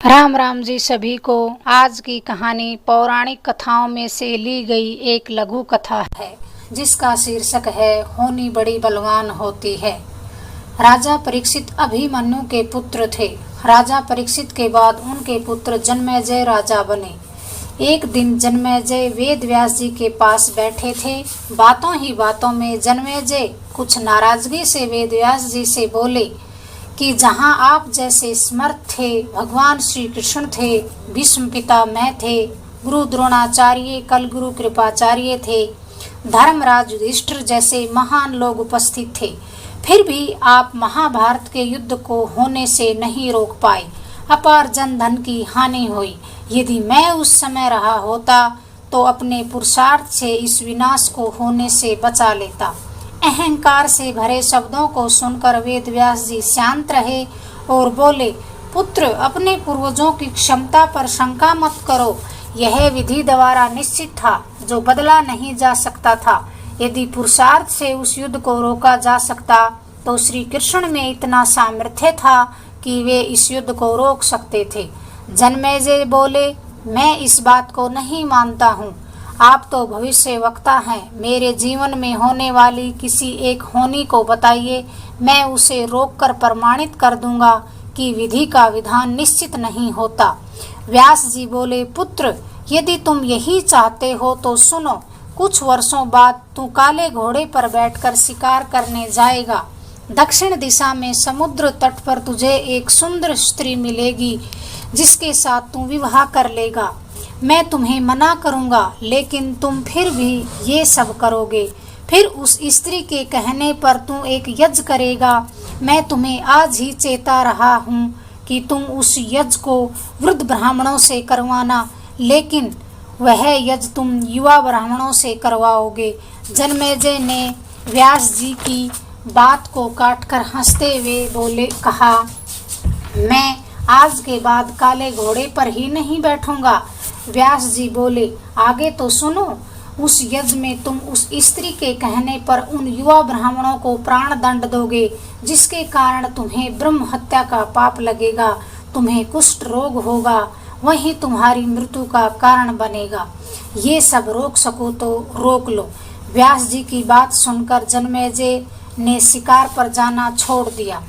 राम राम जी सभी को। आज की कहानी पौराणिक कथाओं में से ली गई एक लघु कथा है जिसका शीर्षक है होनी बड़ी बलवान होती है। राजा परीक्षित अभिमन्यु के पुत्र थे। राजा परीक्षित के बाद उनके पुत्र जन्मेजय राजा बने। एक दिन जन्मेजय वेद व्यास जी के पास बैठे थे। बातों ही बातों में जन्मेजय कुछ नाराजगी से वेद व्यास जी से बोले कि जहाँ आप जैसे समर्थ थे, भगवान श्री कृष्ण थे, भीष्म पिता मैं थे, गुरु द्रोणाचार्य, कल गुरु कृपाचार्य थे, धर्मराज युधिष्ठिर जैसे महान लोग उपस्थित थे, फिर भी आप महाभारत के युद्ध को होने से नहीं रोक पाए। अपार जन धन की हानि हुई। यदि मैं उस समय रहा होता तो अपने पुरुषार्थ से इस विनाश को होने से बचा लेता। अहंकार से भरे शब्दों को सुनकर वेद व्यास जी शांत रहे और बोले, पुत्र, अपने पूर्वजों की क्षमता पर शंका मत करो। यह विधि द्वारा निश्चित था जो बदला नहीं जा सकता था। यदि पुरुषार्थ से उस युद्ध को रोका जा सकता तो श्री कृष्ण में इतना सामर्थ्य था कि वे इस युद्ध को रोक सकते थे। जन्मेजय बोले, मैं इस बात को नहीं मानता हूँ। आप तो भविष्य वक्ता हैं। मेरे जीवन में होने वाली किसी एक होनी को बताइए, मैं उसे रोककर प्रमाणित कर दूंगा कि विधि का विधान निश्चित नहीं होता। व्यास जी बोले, पुत्र, यदि तुम यही चाहते हो तो सुनो। कुछ वर्षों बाद तू काले घोड़े पर बैठकर शिकार करने जाएगा। दक्षिण दिशा में समुद्र तट पर तुझे एक सुंदर स्त्री मिलेगी जिसके साथ तू विवाह कर लेगा। मैं तुम्हें मना करूंगा लेकिन तुम फिर भी ये सब करोगे। फिर उस स्त्री के कहने पर तू एक यज्ञ करेगा। मैं तुम्हें आज ही चेता रहा हूँ कि तुम उस यज्ञ को वृद्ध ब्राह्मणों से करवाना, लेकिन वह यज्ञ तुम युवा ब्राह्मणों से करवाओगे। जन्मेजय ने व्यास जी की बात को काटकर हंसते हुए कहा, मैं आज के बाद काले घोड़े पर ही नहीं बैठूंगा। व्यास जी बोले, आगे तो सुनो। उस यज्ञ में तुम उस स्त्री के कहने पर उन युवा ब्राह्मणों को प्राण दंड दोगे, जिसके कारण तुम्हें ब्रह्म हत्या का पाप लगेगा, तुम्हें कुष्ठ रोग होगा, वही तुम्हारी मृत्यु का कारण बनेगा। ये सब रोक सको तो रोक लो। व्यास जी की बात सुनकर जन्मेजय ने शिकार पर जाना छोड़ दिया।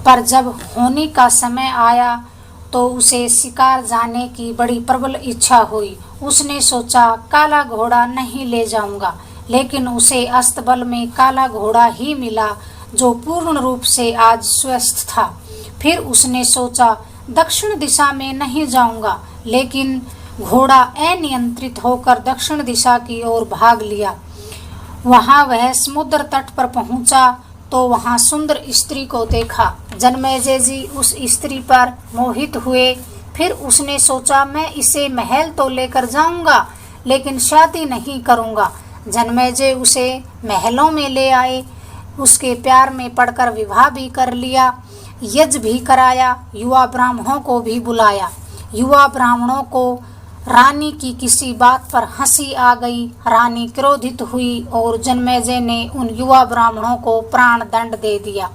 पर जब होनी का समय आया तो उसे शिकार जाने की बड़ी प्रबल इच्छा हुई। उसने सोचा, काला घोड़ा नहीं ले जाऊंगा, लेकिन उसे अस्तबल में काला घोड़ा ही मिला जो पूर्ण रूप से आज स्वस्थ था। फिर उसने सोचा, दक्षिण दिशा में नहीं जाऊंगा, लेकिन घोड़ा अनियंत्रित होकर दक्षिण दिशा की ओर भाग लिया। वहां वह समुद्र तट पर पहुंचा तो वहां सुंदर स्त्री को देखा। जन्मेजय जी उस स्त्री पर मोहित हुए। फिर उसने सोचा, मैं इसे महल तो लेकर जाऊंगा, लेकिन शादी नहीं करूंगा। जन्मेजय उसे महलों में ले आए। उसके प्यार में पड़कर विवाह भी कर लिया, यज्ञ भी कराया, युवा ब्राह्मणों को भी बुलाया। युवा ब्राह्मणों को रानी की किसी बात पर हंसी आ गई। रानी क्रोधित हुई और जन्मेजय ने उन युवा ब्राह्मणों को प्राण दंड दे दिया।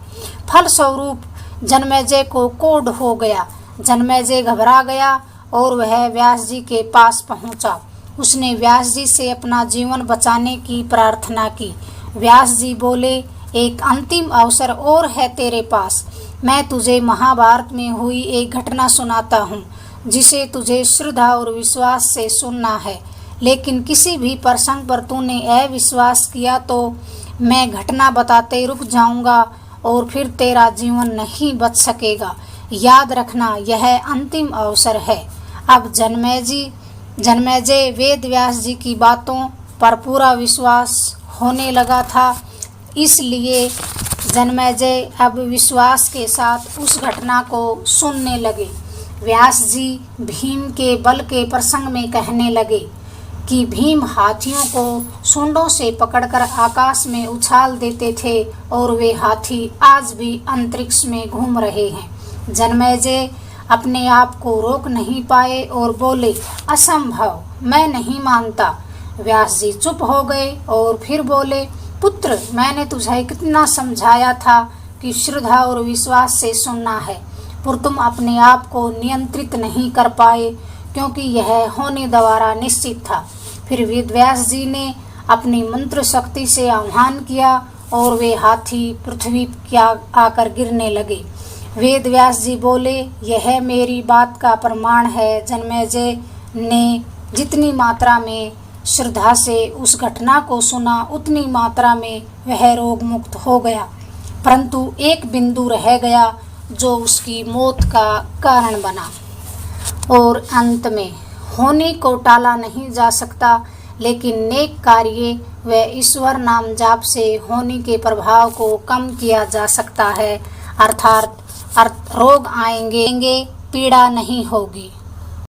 फलस्वरूप जन्मेजय को कोढ़ हो गया। जन्मेजय घबरा गया और वह व्यास जी के पास पहुंचा। उसने व्यास जी से अपना जीवन बचाने की प्रार्थना की। व्यास जी बोले, एक अंतिम अवसर और है तेरे पास। मैं तुझे महाभारत में हुई एक घटना सुनाता हूँ जिसे तुझे श्रद्धा और विश्वास से सुनना है, लेकिन किसी भी प्रसंग पर तूने अविश्वास किया तो मैं घटना बताते रुक जाऊंगा और फिर तेरा जीवन नहीं बच सकेगा। याद रखना, यह अंतिम अवसर है। अब जन्मेजय वेद व्यास जी की बातों पर पूरा विश्वास होने लगा था, इसलिए जन्मेजय अब विश्वास के साथ उस घटना को सुनने लगे। व्यास जी भीम के बल के प्रसंग में कहने लगे कि भीम हाथियों को सूंडों से पकड़कर आकाश में उछाल देते थे और वे हाथी आज भी अंतरिक्ष में घूम रहे हैं। जन्मेजय अपने आप को रोक नहीं पाए और बोले, असंभव, मैं नहीं मानता। व्यास जी चुप हो गए और फिर बोले, पुत्र, मैंने तुझे कितना समझाया था कि श्रद्धा और विश्वास से सुनना है। पर तुम अपने आप को नियंत्रित नहीं कर पाए, क्योंकि यह होने द्वारा निश्चित था। फिर वेद व्यास जी ने अपनी मंत्र शक्ति से आह्वान किया और वे हाथी पृथ्वी क्या आकर गिरने लगे। वेद व्यास जी बोले, यह मेरी बात का प्रमाण है। जन्मेजय ने जितनी मात्रा में श्रद्धा से उस घटना को सुना, उतनी मात्रा में वह रोग मुक्त हो गया, परंतु एक बिंदु रह गया जो उसकी मौत का कारण बना। और अंत में होने को टाला नहीं जा सकता, लेकिन नेक कार्य व ईश्वर नाम जाप से होने के प्रभाव को कम किया जा सकता है। अर्थात रोग आएंगे, पीड़ा नहीं होगी।